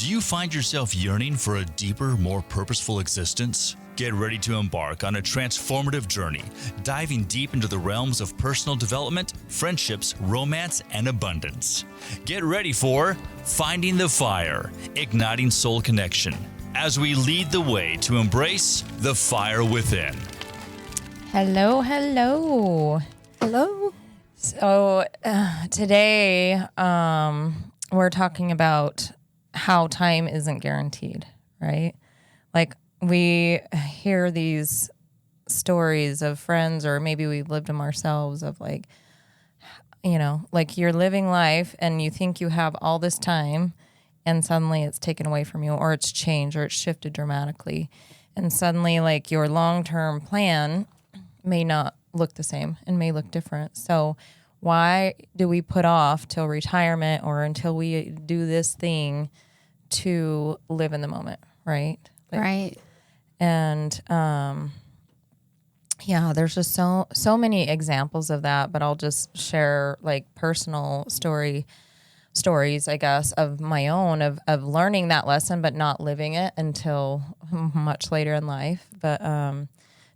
Do you find yourself yearning for a deeper, more purposeful existence? Get ready to embark on a transformative journey, diving deep into the realms of personal development, friendships, romance, and abundance. Get ready for Finding the Fire, Igniting Soul Connection, as we lead the way to embrace the fire within. Hello, hello. Hello. So today we're talking about how time isn't guaranteed, right? Like we hear these stories of friends, or maybe we've lived them ourselves, of like, you know, like you're living life and you think you have all this time and suddenly it's taken away from you, or it's changed, or it's shifted dramatically. And suddenly like your long-term plan may not look the same and may look different. So why do we put off till retirement or until we do this thing to live in the moment, right? Like, Right. And yeah, there's just so many examples of that, but I'll just share like personal stories, I guess, of my own of learning that lesson but not living it until much later in life. But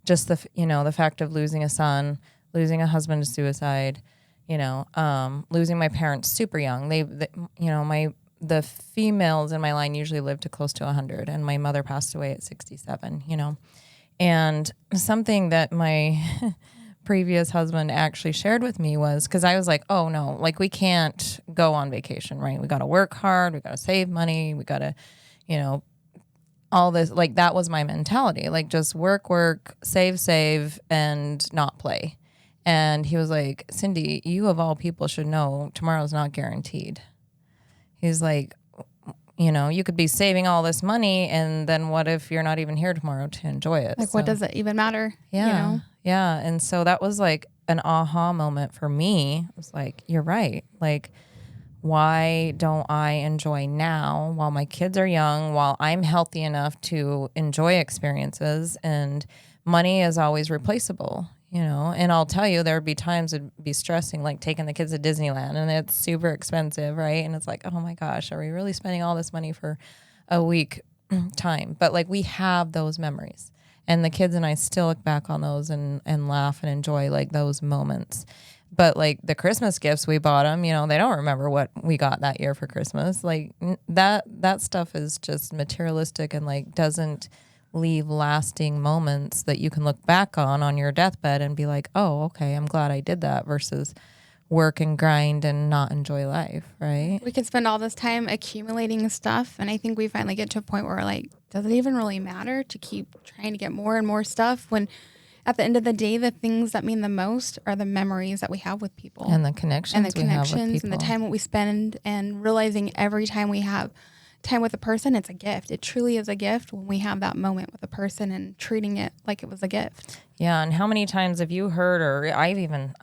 just the fact of losing a son, losing a husband to suicide, losing my parents super young. The females in my line usually live to close to 100, and my mother passed away at 67, And something that my previous husband actually shared with me was, because I was like, oh no, like we can't go on vacation, right? We got to work hard. We got to save money. We got to, all this, like that was my mentality, like just work, save, and not play. And he was like, Cindy, you of all people should know tomorrow's not guaranteed. He's like, you could be saving all this money, and then what if you're not even here tomorrow to enjoy it? Like, what does it even matter? Yeah. Yeah. And so that was like an aha moment for me. It was like, you're right. Like, why don't I enjoy now while my kids are young, while I'm healthy enough to enjoy experiences? And money is always replaceable, and I'll tell you, there would be times it'd be stressing, like taking the kids to Disneyland, and it's super expensive, right? And it's like, oh my gosh, are we really spending all this money for a week time? But like we have those memories, and the kids and I still look back on those and laugh and enjoy like those moments. But like the Christmas gifts we bought them, they don't remember what we got that year for Christmas. Like that stuff is just materialistic and like doesn't leave lasting moments that you can look back on your deathbed and be like, oh, okay, I'm glad I did that, versus work and grind and not enjoy life, right? We could spend all this time accumulating stuff, and I think we finally get to a point where we're like, does it even really matter to keep trying to get more and more stuff, when at the end of the day, the things that mean the most are the memories that we have with people. And the connections and the time that we spend, and realizing every time we have time with a person, it's a gift. It truly is a gift when we have that moment with a person and treating it like it was a gift. Yeah. And how many times have you heard, or I'm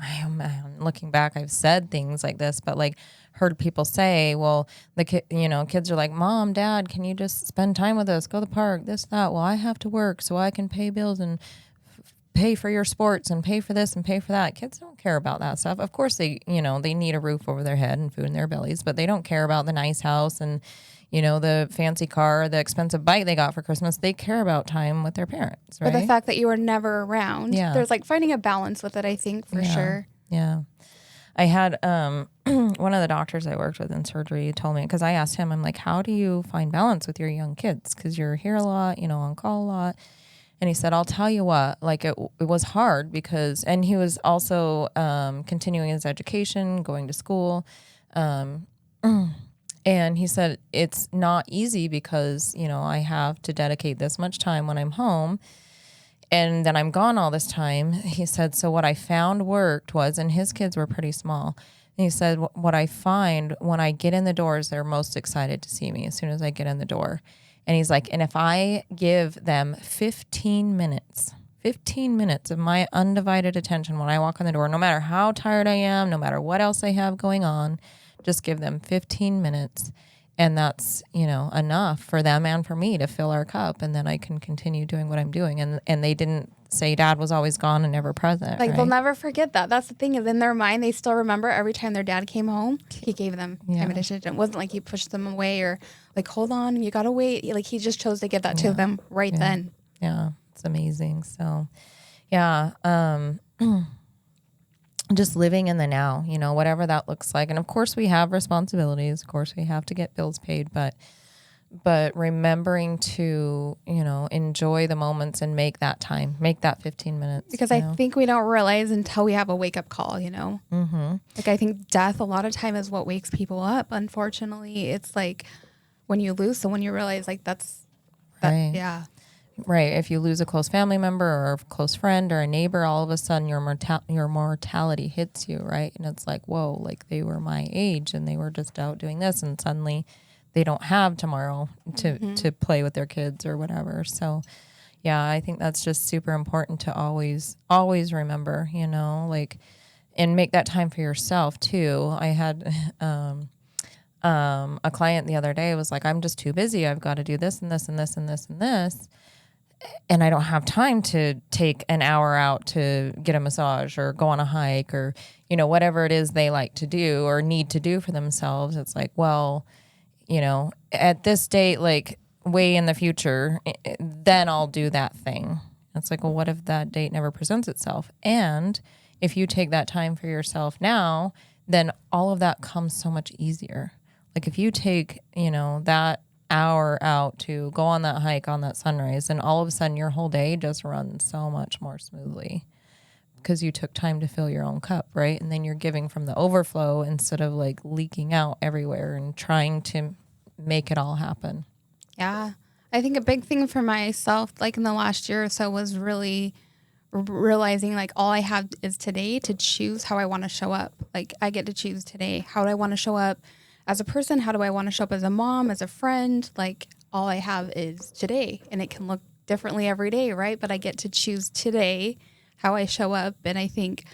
looking back, I've said things like this, but like heard people say, well, kids are like, Mom, Dad, can you just spend time with us? Go to the park, this, that. Well, I have to work so I can pay bills and pay for your sports and pay for this and pay for that. Kids don't care about that stuff. Of course they need a roof over their head and food in their bellies, but they don't care about the nice house and, the fancy car, the expensive bike they got for Christmas. They care about time with their parents, right? But the fact that you were never around, there's like finding a balance with it, I think, for sure. Yeah. I had one of the doctors I worked with in surgery told me, because I asked him, I'm like, how do you find balance with your young kids? Because you're here a lot, on call a lot. And he said, I'll tell you what, like it was hard because, and he was also continuing his education, going to school. And he said, it's not easy because, I have to dedicate this much time when I'm home, and then I'm gone all this time. He said, so what I found worked was, and his kids were pretty small. And he said, what I find when I get in the doors, they're most excited to see me as soon as I get in the door. And he's like, and if I give them 15 minutes of my undivided attention when I walk in the door, no matter how tired I am, no matter what else I have going on, just give them 15 minutes. And that's, enough for them and for me to fill our cup. And then I can continue doing what I'm doing. And they didn't say dad was always gone and never present. Like right? they'll never forget that. That's the thing, is in their mind, they still remember every time their dad came home, he gave them time of attention. It wasn't like he pushed them away or like, hold on, you got to wait. Like he just chose to give that to them right then. Yeah. It's amazing. So just living in the now, you know, whatever that looks like. And of course we have responsibilities. Of course we have to get bills paid, but remembering to, you know, enjoy the moments and make that time, make that 15 minutes. Because I think we don't realize until we have a wake up call, you know, like I think death a lot of time is what wakes people up. Unfortunately, it's like when you lose someone, you realize like that's right. Yeah. Right. If you lose a close family member or a close friend or a neighbor, all of a sudden your mortality hits you, right? And it's like, whoa, like they were my age and they were just out doing this, and suddenly they don't have tomorrow to play with their kids or whatever. So, yeah, I think that's just super important to always remember, you know, like, and make that time for yourself too. I had a client the other day was like, I'm just too busy. I've got to do this and this and this and this and this. And I don't have time to take an hour out to get a massage or go on a hike or, you know, whatever it is they like to do or need to do for themselves. It's like, well, you know, at this date, like way in the future, then I'll do that thing. It's like, well, what if that date never presents itself? And if you take that time for yourself now, then all of that comes so much easier. Like if you take, you know, that hour out to go on that hike on that sunrise, and all of a sudden your whole day just runs so much more smoothly because you took time to fill your own cup, right? And then you're giving from the overflow instead of like leaking out everywhere and trying to make it all happen. Yeah. I think a big thing for myself, like in the last year or so, was really realizing like all I have is today to choose how I want to show up. Like I get to choose today. How do I want to show up as a person? How do I want to show up as a mom, as a friend? Like all I have is today, and it can look differently every day, right? But I get to choose today how I show up. And I think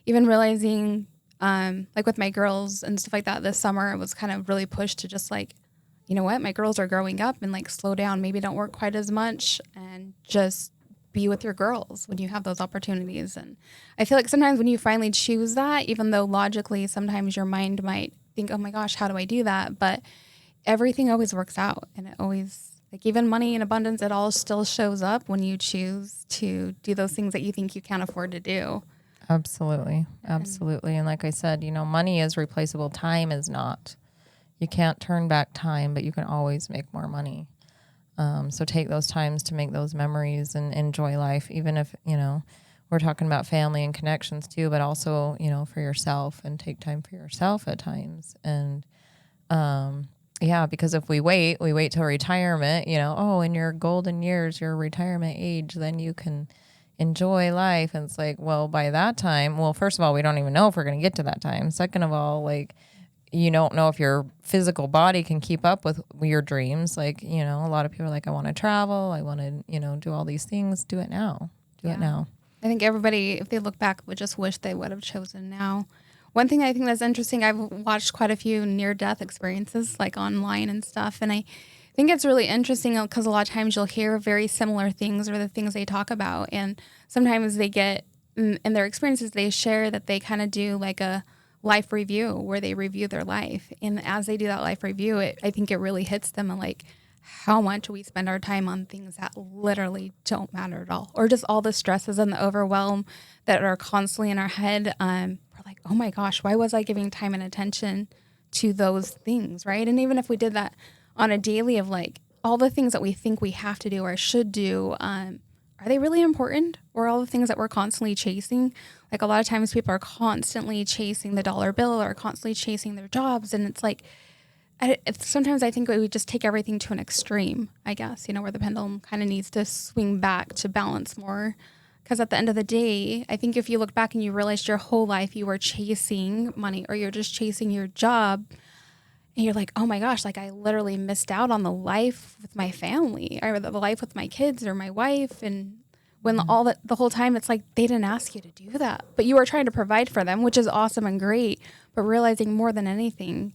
even realizing, like with my girls and stuff like that this summer, it was kind of really pushed to just like, you know what, my girls are growing up, and like slow down, maybe don't work quite as much, and just be with your girls when you have those opportunities. And I feel like sometimes when you finally choose that, even though logically sometimes your mind might think, oh my gosh, how do I do that? But everything always works out, and it always, like even money and abundance, it all still shows up when you choose to do those things that you think you can't afford to do. Absolutely. Absolutely. And like I said, you know, money is replaceable. Time is not. You can't turn back time, but you can always make more money. So take those times to make those memories and enjoy life, even if, you know, we're talking about family and connections too, but also, you know, for yourself, and take time for yourself at times. And, yeah, because if we wait till retirement, you know, oh, in your golden years, your retirement age, then you can enjoy life. And it's like, well, by that time, well, first of all, we don't even know if we're going to get to that time. Second of all, like, you don't know if your physical body can keep up with your dreams. Like, you know, a lot of people are like, I want to travel. I want to, you know, do all these things. Do it now. Do it now. I think everybody, if they look back, would just wish they would have chosen now. One thing I think that's interesting, I've watched quite a few near-death experiences, like online and stuff, and I think it's really interesting because a lot of times you'll hear very similar things or the things they talk about, and sometimes they get, in their experiences, they share that they kind of do like a life review where they review their life, and as they do that life review, I think it really hits them and like, how much we spend our time on things that literally don't matter at all, or just all the stresses and the overwhelm that are constantly in our head. We're like, oh my gosh, why was I giving time and attention to those things, right? And even if we did that on a daily of like all the things that we think we have to do or should do, are they really important? Or all the things that we're constantly chasing? Like a lot of times people are constantly chasing the dollar bill or constantly chasing their jobs, and it's like, sometimes I think we just take everything to an extreme, I guess, you know, where the pendulum kind of needs to swing back to balance more. Because at the end of the day, I think if you look back and you realized your whole life you were chasing money, or you're just chasing your job, and you're like, oh my gosh, like I literally missed out on the life with my family, or the life with my kids or my wife. And when the whole time it's like they didn't ask you to do that, but you were trying to provide for them, which is awesome and great. But realizing more than anything,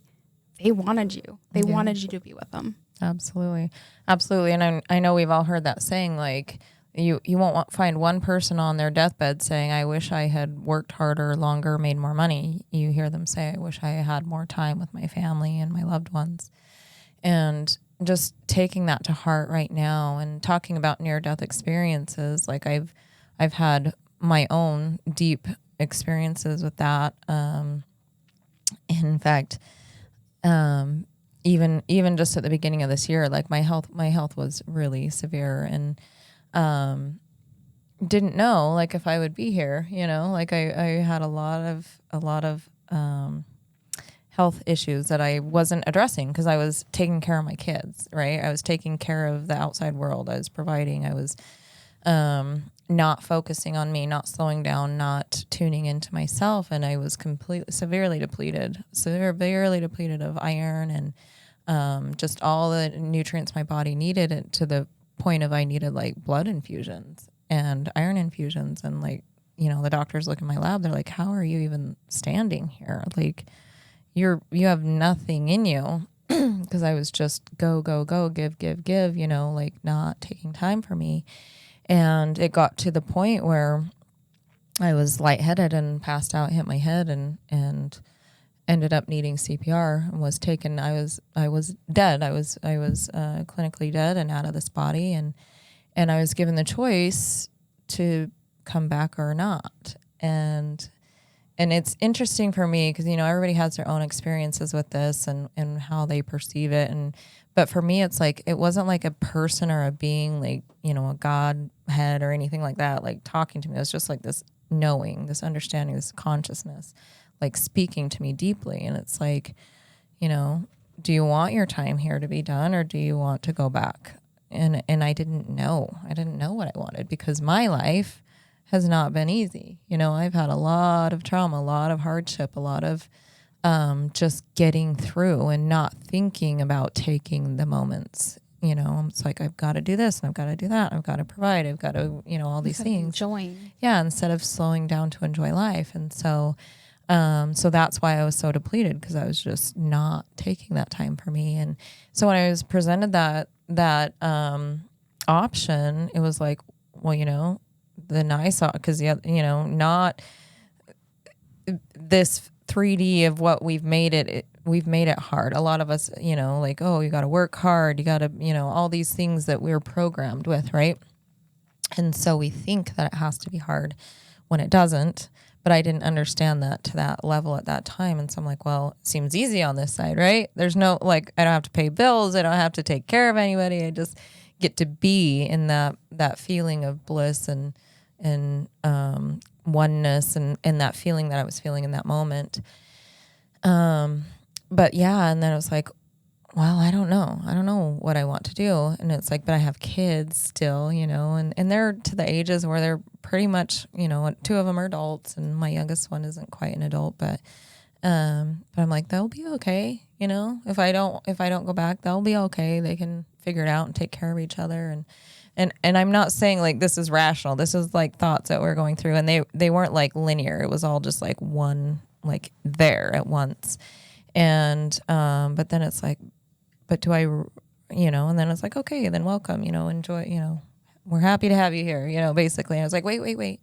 they wanted you. They wanted you to be with them. Absolutely. Absolutely. And I know we've all heard that saying, like, you won't find one person on their deathbed saying, I wish I had worked harder, longer, made more money. You hear them say, I wish I had more time with my family and my loved ones. And just taking that to heart right now and talking about near-death experiences, like I've had my own deep experiences with that. In fact, even just at the beginning of this year, like my health was really severe, and didn't know like if I would be here, like I had a lot of health issues that I wasn't addressing because I was taking care of my kids, right? I was taking care of the outside world. I was providing. I was not focusing on me, not slowing down, not tuning into myself. And I was severely depleted of iron and just all the nutrients my body needed, to the point of I needed like blood infusions and iron infusions. And like, the doctors look in my lab, they're like, how are you even standing here? Like you have nothing in you. Because I was just go, give, like not taking time for me. And it got to the point where I was lightheaded and passed out, hit my head, and ended up needing CPR and was taken. I was dead. I was clinically dead and out of this body. And I was given the choice to come back or not. And it's interesting for me because, everybody has their own experiences with this and how they perceive it. But for me, it's like, it wasn't like a person or a being, like, a Godhead or anything like that, like talking to me. It was just like this knowing, this understanding, this consciousness, like speaking to me deeply. And it's like, do you want your time here to be done, or do you want to go back? And I didn't know. I didn't know what I wanted, because my life has not been easy. I've had a lot of trauma, a lot of hardship, a lot of just getting through and not thinking about taking the moments. It's like, I've got to do this and I've got to do that. I've got to provide. I've got to, all these things. Enjoying. Yeah, instead of slowing down to enjoy life. And so that's why I was so depleted, because I was just not taking that time for me. And so when I was presented that option, it was like, well, then I saw, because not this 3D of what we've made it. We've made it hard. A lot of us, like, oh, you got to work hard. You got to, all these things that we're programmed with, right? And so we think that it has to be hard when it doesn't. But I didn't understand that to that level at that time. And so I'm like, well, it seems easy on this side, right? There's no, like, I don't have to pay bills. I don't have to take care of anybody. I just get to be in that feeling of bliss and oneness and that feeling that I was feeling in that moment. But yeah, and then it was like, well, I don't know what I want to do. And it's like, but I have kids still, and they're to the ages where they're pretty much, 2 of them are adults, and my youngest one isn't quite an adult, but I'm like, they'll be okay. If I don't go back, they'll be okay. They can figure it out and take care of each other. And I'm not saying like this is rational. This is like thoughts that we're going through, and they weren't like linear. It was all just like one, like there at once. And, but then it's like, but do I, and then it's like, okay, then welcome, enjoy, we're happy to have you here, basically. And I was like, wait.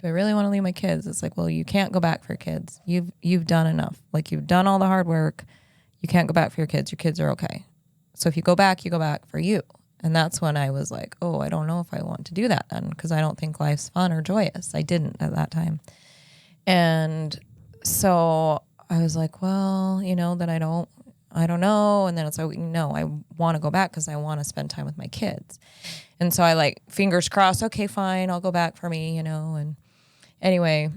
Do I really want to leave my kids? It's like, well, you can't go back for your kids. You've done enough. Like, you've done all the hard work. You can't go back for your kids. Your kids are okay. So if you go back for you. And that's when I was like, oh, I don't know if I want to do that then, because I don't think life's fun or joyous. I didn't at that time. And so I was like, well, then I don't know. And then it's like, no, I want to go back because I want to spend time with my kids. And so I like, fingers crossed, okay, fine, I'll go back for me, and anyway,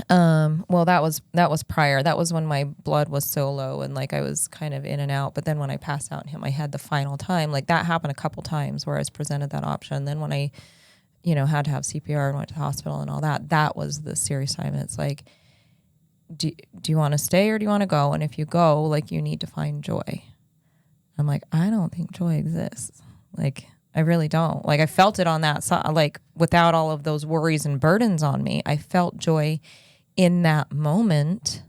well, that was prior. That was when my blood was so low and like I was kind of in and out. But then when I passed out and hit my head the final time, like that happened a couple times where I was presented that option. Then when I, had to have CPR and went to the hospital and all that, that was the serious time. And it's like, do you want to stay or do you want to go? And if you go, like, you need to find joy. I'm like, I don't think joy exists. Like, I really don't. Like, I felt it on that side, like without all of those worries and burdens on me. I felt joy in that moment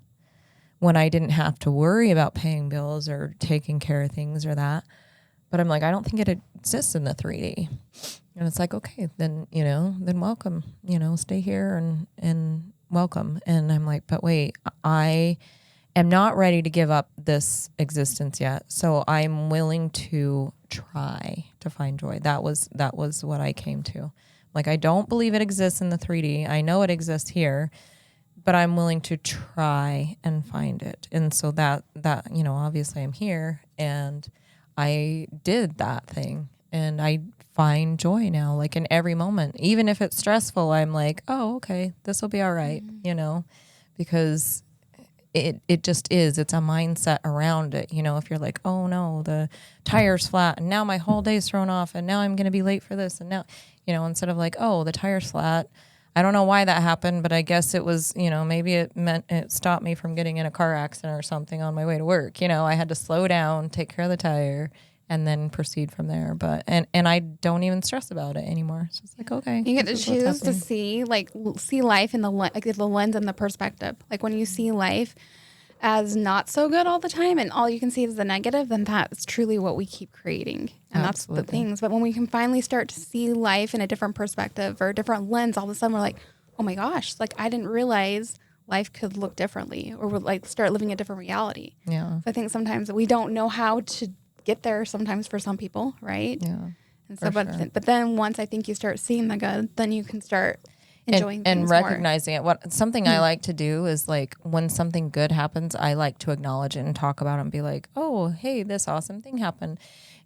when I didn't have to worry about paying bills or taking care of things or that. But I'm like, I don't think it exists in the 3D. And it's like, okay, then, then welcome, stay here and welcome. And I'm like, but wait, I am not ready to give up this existence yet. So I'm willing to try to find joy. That was what I came to. Like, I don't believe it exists in the 3D. I know it exists here, but I'm willing to try and find it. And so that, obviously I'm here and I did that thing and I find joy now, like in every moment. Even if it's stressful, I'm like, oh, okay, this will be all right, because it just is. It's a mindset around it. If you're like, oh no, the tire's flat and now my whole day's thrown off and now I'm going to be late for this. And now, instead of like, oh, the tire's flat. I don't know why that happened, but I guess it was, maybe it stopped me from getting in a car accident or something on my way to work. I had to slow down, take care of the tire, and then proceed from there. But and I don't even stress about it anymore. So it's like, okay, you get to choose to see life in the lens and the perspective. Like when you see life as not so good all the time and all you can see is the negative, then that's truly what we keep creating. And Absolutely. That's the things. But when we can finally start to see life in a different perspective or a different lens, all of a sudden we're like, oh my gosh, like I didn't realize life could look differently or like start living a different reality. Yeah. So I think sometimes we don't know how to get there sometimes for some people, right? Yeah. And so, but then once I think you start seeing the good, then you can start enjoying things and recognizing more. it. Something I like to do is like when something good happens, I like to acknowledge it and talk about it and be like, oh, hey, this awesome thing happened.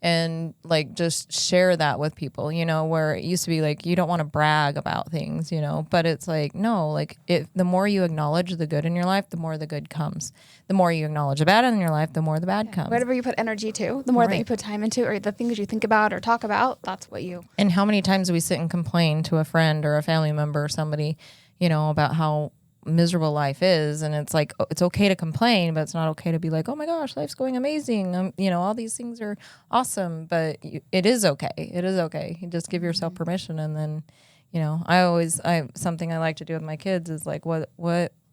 And like just share that with people, where it used to be like you don't want to brag about things, but it's like, no, like the more you acknowledge the good in your life, the more the good comes. The more you acknowledge the bad in your life, the more the bad comes. Whatever you put energy to, the more that you put time into, or the things you think about or talk about, that's what you. And how many times do we sit and complain to a friend or a family member or somebody, about how miserable life is, and it's like it's okay to complain, but it's not okay to be like, oh my gosh, life's going amazing, all these things are awesome, but it is okay. You just give yourself permission. And then something I like to do with my kids is like, what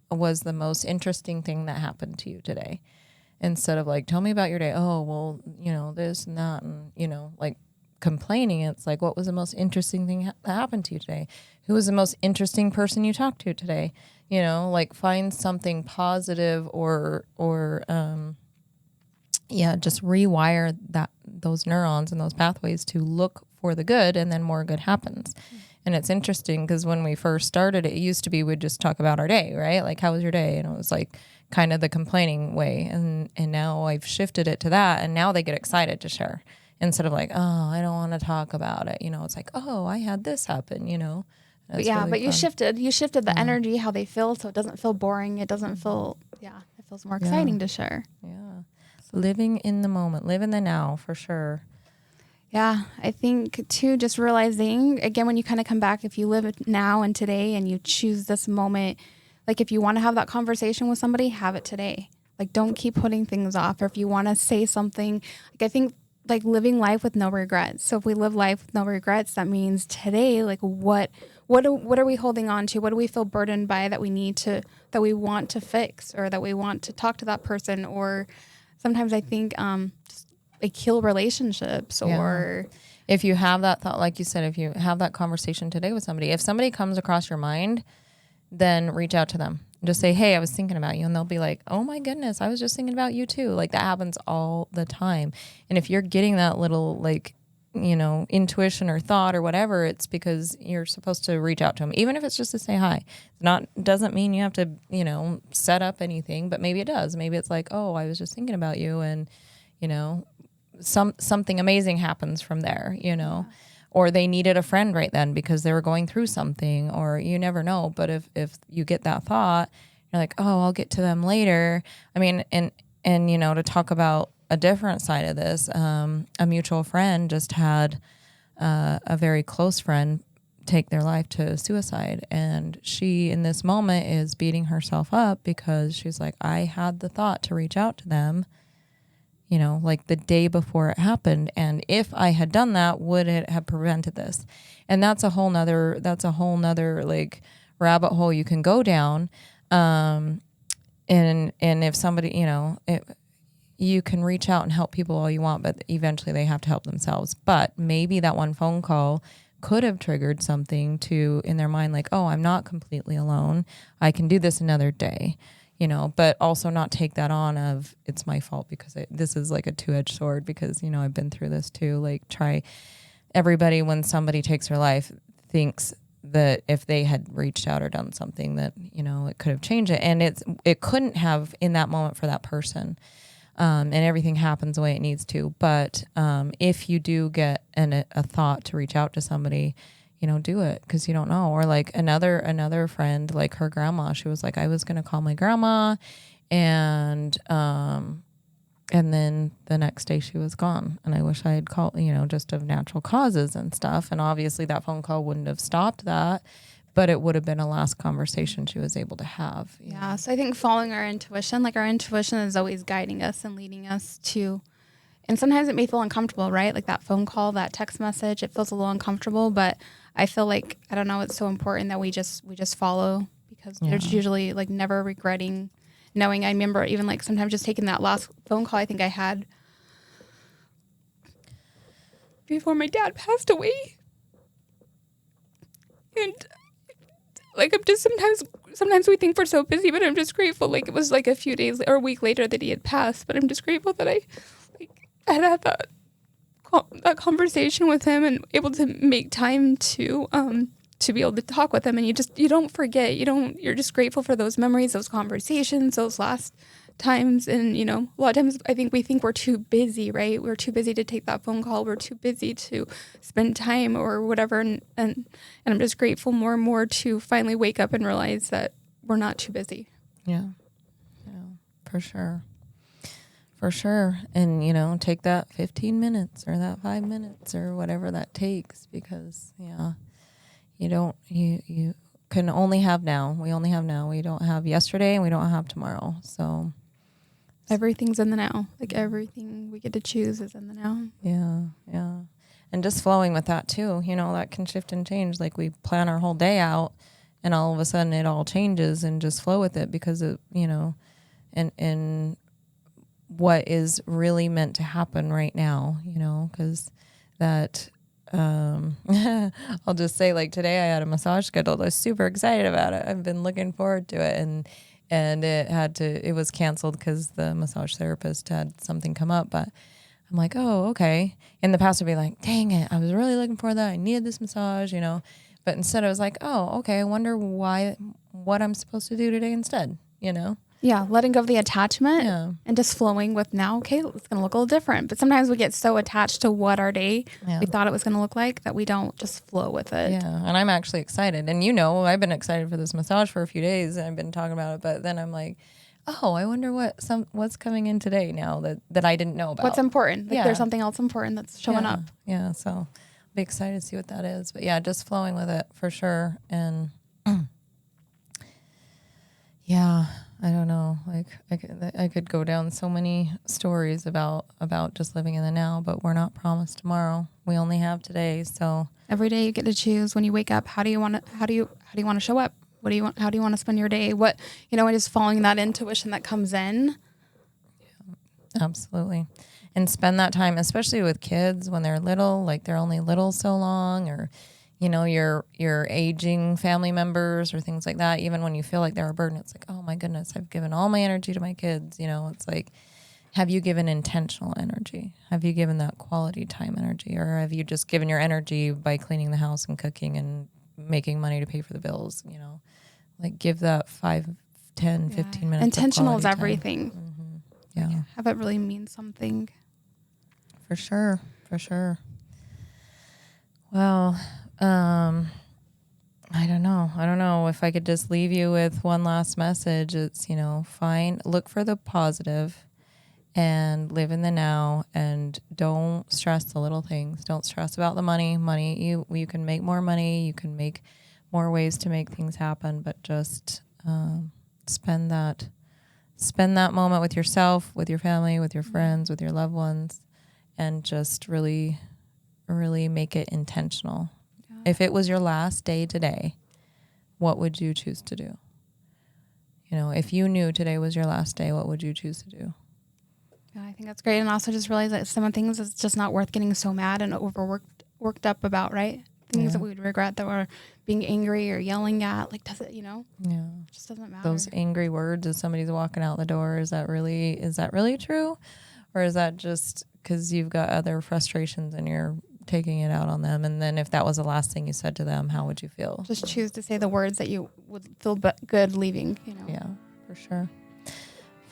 was the most interesting thing that happened to you today, instead of like, tell me about your day. Oh well, this and that, and like complaining. It's like, what was the most interesting thing that happened to you today? Who was the most interesting person you talked to today? Like find something positive or just rewire those neurons and those pathways to look for the good, and then more good happens. And it's interesting because when we first started, it used to be we'd just talk about our day, right? Like, how was your day? And it was like kind of the complaining way. And now I've shifted it to that, and now they get excited to share instead of like, oh, I don't want to talk about it. It's like, oh, I had this happen, But you shifted the energy, how they feel, so it doesn't feel boring. It doesn't feel, it feels more exciting to share. Yeah. Living in the moment, live in the now, for sure. Yeah. I think too, just realizing again, when you kind of come back, if you live now and today and you choose this moment, like if you want to have that conversation with somebody, have it today. Like, don't keep putting things off. Or if you want to say something, like I think like living life with no regrets. So if we live life with no regrets, that means today, like what are we holding on to? What do we feel burdened by that we want to fix, or that we want to talk to that person? Or sometimes I think just like heal relationships, or if you have that thought, like you said, if you have that conversation today with somebody, if somebody comes across your mind, then reach out to them. Just say, hey, I was thinking about you. And they'll be like, oh my goodness, I was just thinking about you too. Like that happens all the time. And if you're getting that little like, intuition or thought or whatever, it's because you're supposed to reach out to them, even if it's just to say hi. Doesn't mean you have to, set up anything, but maybe it does. Maybe it's like, oh, I was just thinking about you, and, something amazing happens from there, or they needed a friend right then because they were going through something, or you never know. But if you get that thought, you're like, oh, I'll get to them later. I mean, and to talk about a different side of this, a mutual friend just had a very close friend take their life to suicide. And she, in this moment, is beating herself up because she's like, I had the thought to reach out to them, like the day before it happened. And if I had done that, would it have prevented this? And that's a whole nother like rabbit hole you can go down. And if somebody, you can reach out and help people all you want, but eventually they have to help themselves. But maybe that one phone call could have triggered something to in their mind, like, oh, I'm not completely alone. I can do this another day, you know, but also not take that on of it's my fault because this is like a two-edged sword because, you know, I've been through this too. Like everybody, when somebody takes their life, thinks that if they had reached out or done something that, you know, it could have changed it. And it couldn't have in that moment for that person. And everything happens the way it needs to. But if you do get a thought to reach out to somebody, you know, do it because you don't know. Or like another friend, like her grandma, she was like, I was going to call my grandma and then the next day she was gone. And I wish I had called, you know, just of natural causes and stuff. And obviously that phone call wouldn't have stopped that, but it would have been a last conversation she was able to have. Yeah. So I think following our intuition, like our intuition is always guiding us and leading us to, and sometimes it may feel uncomfortable, right? Like that phone call, that text message, it feels a little uncomfortable, but I feel like, I don't know, it's so important that we just follow because there's usually like never regretting knowing. I remember even like sometimes just taking that last phone call I think I had before my dad passed away. And like I'm just sometimes we think we're so busy, but I'm just grateful. Like it was like a few days or a week later that he had passed, but I'm just grateful that I had that conversation with him and able to make time to be able to talk with him. And you don't forget, you're just grateful for those memories, those conversations, those last times. And, you know, a lot of times I think we think we're too busy, right? We're too busy to take that phone call. We're too busy to spend time or whatever. And I'm just grateful more and more to finally wake up and realize that we're not too busy. Yeah, for sure. For sure. And, you know, take that 15 minutes or that 5 minutes or whatever that takes because, you can only have now. We only have now. We don't have yesterday and we don't have tomorrow. So everything's in the now. Like everything we get to choose is in the now. Yeah. And just flowing with that too, you know, that can shift and change. Like we plan our whole day out and all of a sudden it all changes and just flow with it because it, you know, and what is really meant to happen right now, you know, because that, I'll just say like today I had a massage scheduled. I was super excited about it. I've been looking forward to it and it was canceled because the massage therapist had something come up, but I'm like, oh, okay. In the past would be like, dang it, I was really looking for that. I needed this massage, you know, but instead I was like, oh, okay. I wonder what I'm supposed to do today instead, you know? Yeah, letting go of the attachment and just flowing with now, okay, it's going to look a little different. But sometimes we get so attached to what our day we thought it was going to look like that we don't just flow with it. Yeah, and I'm actually excited. And you know, I've been excited for this massage for a few days and I've been talking about it. But then I'm like, oh, I wonder what's coming in today now that I didn't know about. What's important. Like there's something else important that's showing up. Yeah, so I'll be excited to see what that is. But yeah, just flowing with it for sure. And yeah. I don't know. Like I could go down so many stories about just living in the now, but we're not promised tomorrow. We only have today. So every day you get to choose when you wake up. How do you want to show up? How do you want to spend your day? What, you know, and just following that intuition that comes in. Yeah, absolutely. And spend that time, especially with kids when they're little, like they're only little so long, or you know, your aging family members or things like that. Even when you feel like they're a burden, it's like, oh my goodness, I've given all my energy to my kids. You know, it's like, have you given intentional energy? Have you given that quality time energy? Or have you just given your energy by cleaning the house and cooking and making money to pay for the bills? You know, like give that 5, 10, 15 minutes. Intentional is everything. Mm-hmm. Yeah. Have it really mean something. For sure. Well, I don't know if I could just leave you with one last message. It's, you know, look for the positive and live in the now and don't stress the little things. Don't stress about the money. You can make more money. You can make more ways to make things happen, but just, spend that moment with yourself, with your family, with your friends, with your loved ones, and just really, really make it intentional. If it was your last day today, what would you choose to do? You know, if you knew today was your last day, what would you choose to do? Yeah, I think that's great. And also just realize that some of things it's just not worth getting so mad and worked up about, right? things that we would regret that we're being angry or yelling at. Like, does it, Yeah. it just doesn't matter. Those angry words as somebody's walking out the door, is that really true? Or is that just because you've got other frustrations and you're taking it out on them? And then if that was the last thing you said to them, how would you feel? Just choose to say the words that you would feel good leaving, Yeah, for sure.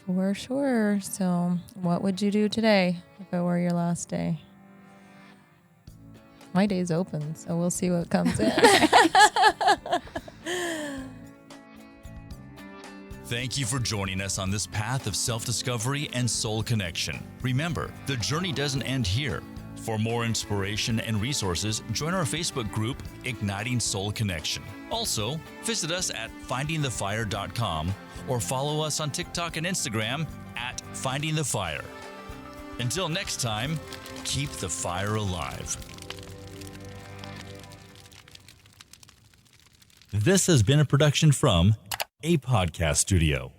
For sure. So what would you do today if it were your last day? My day's open, so we'll see what comes in. Thank you for joining us on this path of self-discovery and soul connection. Remember, the journey doesn't end here. For more inspiration and resources, join our Facebook group, Igniting Soul Connection. Also, visit us at findingthefire.com or follow us on TikTok and Instagram at Finding the Fire. Until next time, keep the fire alive. This has been a production from a podcast studio.